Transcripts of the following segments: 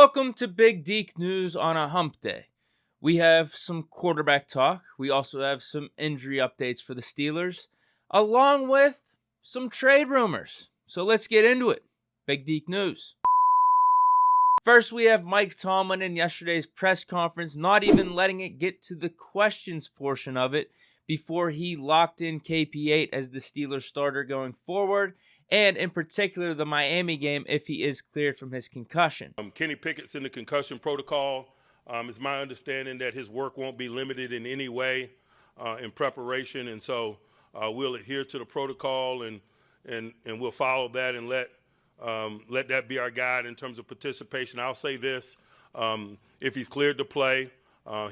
Welcome to Big Deke News on a hump day. We have some quarterback talk. We also have some injury updates for the Steelers, along with some trade rumors. So let's get into it. Big Deke News. First, we have Mike Tomlin in yesterday's press conference, not even letting it get to the questions portion of it before he locked in KP8 as the Steelers starter going forward, and in particular the Miami game if he is cleared from his concussion. Kenny Pickett's in the concussion protocol. It's my understanding that his work won't be limited in any way in preparation, and so we'll adhere to the protocol and we'll follow that and let that be our guide in terms of participation. I'll say this: if he's cleared to play,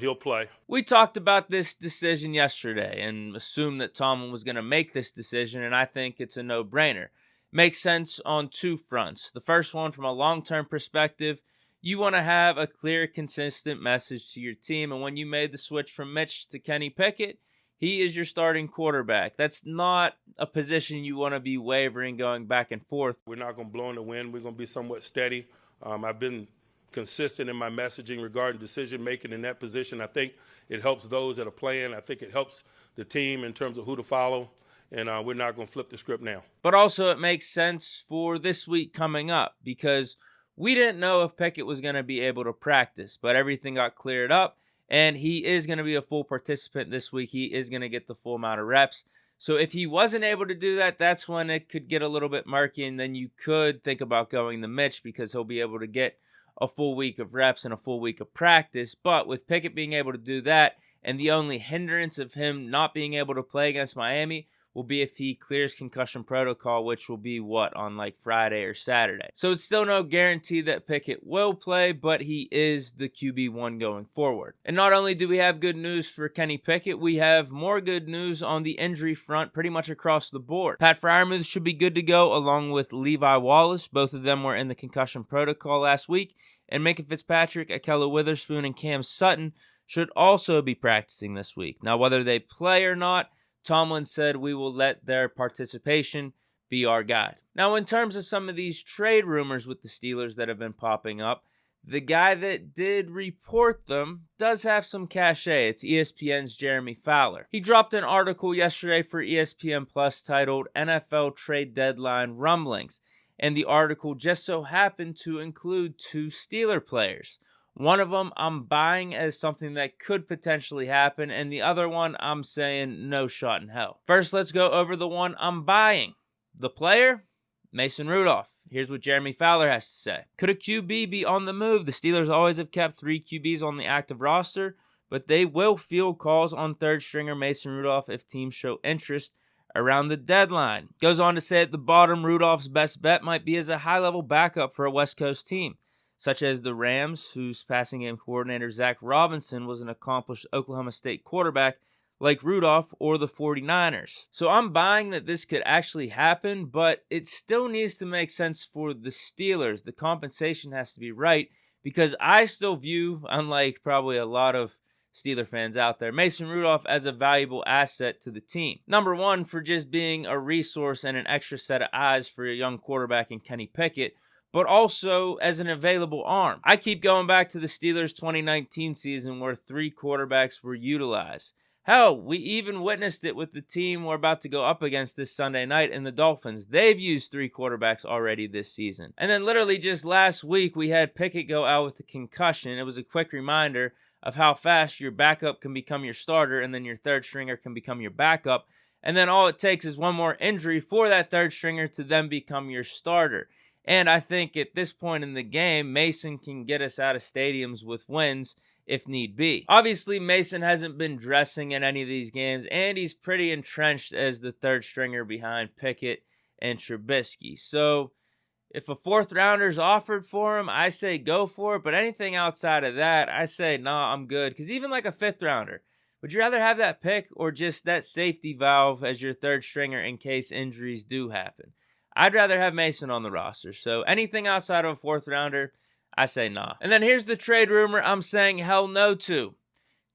he'll play. We talked about this decision yesterday and assumed that Tomlin was going to make this decision, and I think it's a no-brainer. Makes sense on two fronts. The first one, from a long-term perspective, you want to have a clear, consistent message to your team, and when you made the switch from Mitch to Kenny Pickett, he is your starting quarterback. That's not a position you want to be wavering, going back and forth. We're not going to blow in the wind. We're going to be somewhat steady. I've been consistent in my messaging regarding decision-making in that position. I think it helps those that are playing. I think it helps the team in terms of who to follow. And we're not going to flip the script now. But also it makes sense for this week coming up because we didn't know if Pickett was going to be able to practice, but everything got cleared up, and he is going to be a full participant this week. He is going to get the full amount of reps. So if he wasn't able to do that, that's when it could get a little bit murky, and then you could think about going to Mitch because he'll be able to get a full week of reps and a full week of practice. But with Pickett being able to do that, and the only hindrance of him not being able to play against Miami will be if he clears concussion protocol, which will be on like Friday or Saturday. So it's still no guarantee that Pickett will play, but he is the QB1 going forward. And not only do we have good news for Kenny Pickett, we have more good news on the injury front pretty much across the board. Pat Freiermuth should be good to go along with Levi Wallace. Both of them were in the concussion protocol last week. And Minkah Fitzpatrick, Akella Witherspoon, and Cam Sutton should also be practicing this week. Now, whether they play or not, Tomlin said we will let their participation be our guide. Now, in terms of some of these trade rumors with the Steelers that have been popping up, the guy that did report them does have some cachet. It's ESPN's Jeremy Fowler. He dropped an article yesterday for ESPN Plus titled NFL Trade Deadline Rumblings, and the article just so happened to include two Steeler players. One of them I'm buying as something that could potentially happen, and the other one I'm saying no shot in hell. First, let's go over the one I'm buying. The player, Mason Rudolph. Here's what Jeremy Fowler has to say. Could a QB be on the move? The Steelers always have kept 3 QBs on the active roster, but they will field calls on third stringer Mason Rudolph if teams show interest around the deadline. Goes on to say at the bottom, Rudolph's best bet might be as a high-level backup for a West Coast team, such as the Rams, whose passing game coordinator Zach Robinson was an accomplished Oklahoma State quarterback like Rudolph, or the 49ers. So I'm buying that this could actually happen, but it still needs to make sense for the Steelers. The compensation has to be right because I still view, unlike probably a lot of Steeler fans out there, Mason Rudolph as a valuable asset to the team. Number one, for just being a resource and an extra set of eyes for a young quarterback in Kenny Pickett, but also as an available arm. I keep going back to the Steelers' 2019 season where 3 quarterbacks were utilized. Hell, we even witnessed it with the team we're about to go up against this Sunday night in the Dolphins. They've used 3 quarterbacks already this season. And then literally just last week, we had Pickett go out with a concussion. It was a quick reminder of how fast your backup can become your starter, and then your third stringer can become your backup. And then all it takes is one more injury for that third stringer to then become your starter. And I think at this point in the game, Mason can get us out of stadiums with wins if need be. Obviously, Mason hasn't been dressing in any of these games, and he's pretty entrenched as the third stringer behind Pickett and Trubisky. So if a 4th rounder is offered for him, I say go for it. But anything outside of that, I say, nah, I'm good. Because even like a 5th rounder, would you rather have that pick or just that safety valve as your third stringer in case injuries do happen? I'd rather have Mason on the roster. So anything outside of a 4th rounder, I say nah. And then here's the trade rumor I'm saying hell no to.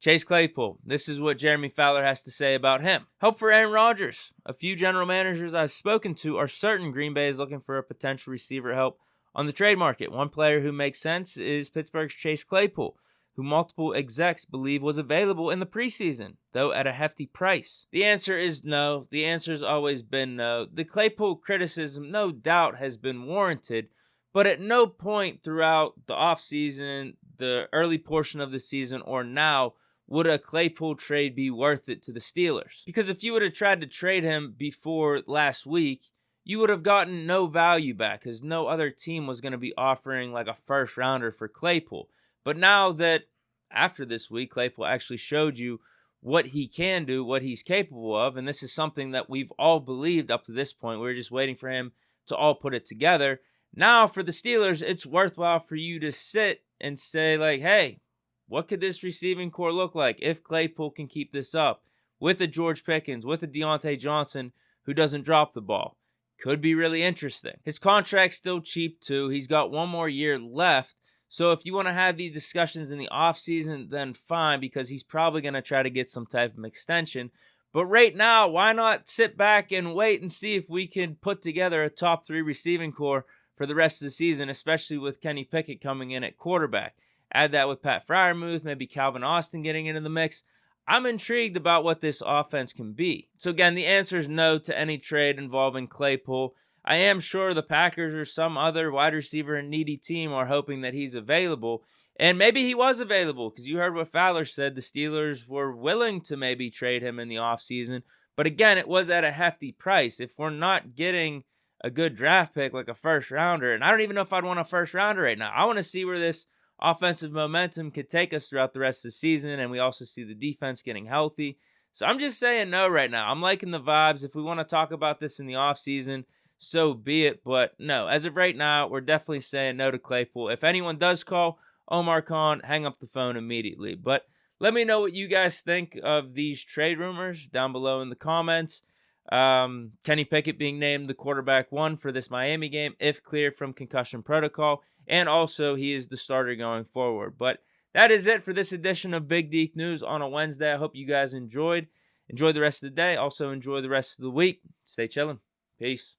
Chase Claypool. This is what Jeremy Fowler has to say about him. Help for Aaron Rodgers. A few general managers I've spoken to are certain Green Bay is looking for a potential receiver help On the trade market, one player who makes sense is Pittsburgh's Chase Claypool, who multiple execs believe was available in the preseason, though at a hefty price. The answer is no. The answer's always been no. The Claypool criticism, no doubt, has been warranted, but at no point throughout the offseason, the early portion of the season, or now, would a Claypool trade be worth it to the Steelers? Because if you would have tried to trade him before last week, you would have gotten no value back because no other team was going to be offering like a first rounder for Claypool. But now that after this week, Claypool actually showed you what he can do, what he's capable of, and this is something that we've all believed up to this point. We were just waiting for him to all put it together. Now for the Steelers, it's worthwhile for you to sit and say like, hey, what could this receiving core look like if Claypool can keep this up with a George Pickens, with a Deontay Johnson who doesn't drop the ball? Could be really interesting. His contract's still cheap too. He's got one more year left. So if you want to have these discussions in the offseason, then fine, because he's probably going to try to get some type of extension. But right now, why not sit back and wait and see if we can put together a top 3 receiving core for the rest of the season, especially with Kenny Pickett coming in at quarterback. Add that with Pat Freiermuth, maybe Calvin Austin getting into the mix. I'm intrigued about what this offense can be. So again, the answer is no to any trade involving Claypool. I am sure the Packers or some other wide receiver and needy team are hoping that he's available. And maybe he was available because you heard what Fowler said. The Steelers were willing to maybe trade him in the offseason. But again, it was at a hefty price. If we're not getting a good draft pick like a first rounder, and I don't even know if I'd want a first rounder right now. I want to see where this offensive momentum could take us throughout the rest of the season, and we also see the defense getting healthy. So I'm just saying no right now. I'm liking the vibes. If we want to talk about this in the offseason, so be it. But no, as of right now, we're definitely saying no to Claypool. If anyone does call Omar Khan, hang up the phone immediately. But let me know what you guys think of these trade rumors down below in the comments. Kenny Pickett being named the quarterback 1 for this Miami game if cleared from concussion protocol. And also, he is the starter going forward. But that is it for this edition of Big Deke News on a Wednesday. I hope you guys enjoyed. Enjoy the rest of the day. Also, enjoy the rest of the week. Stay chilling. Peace.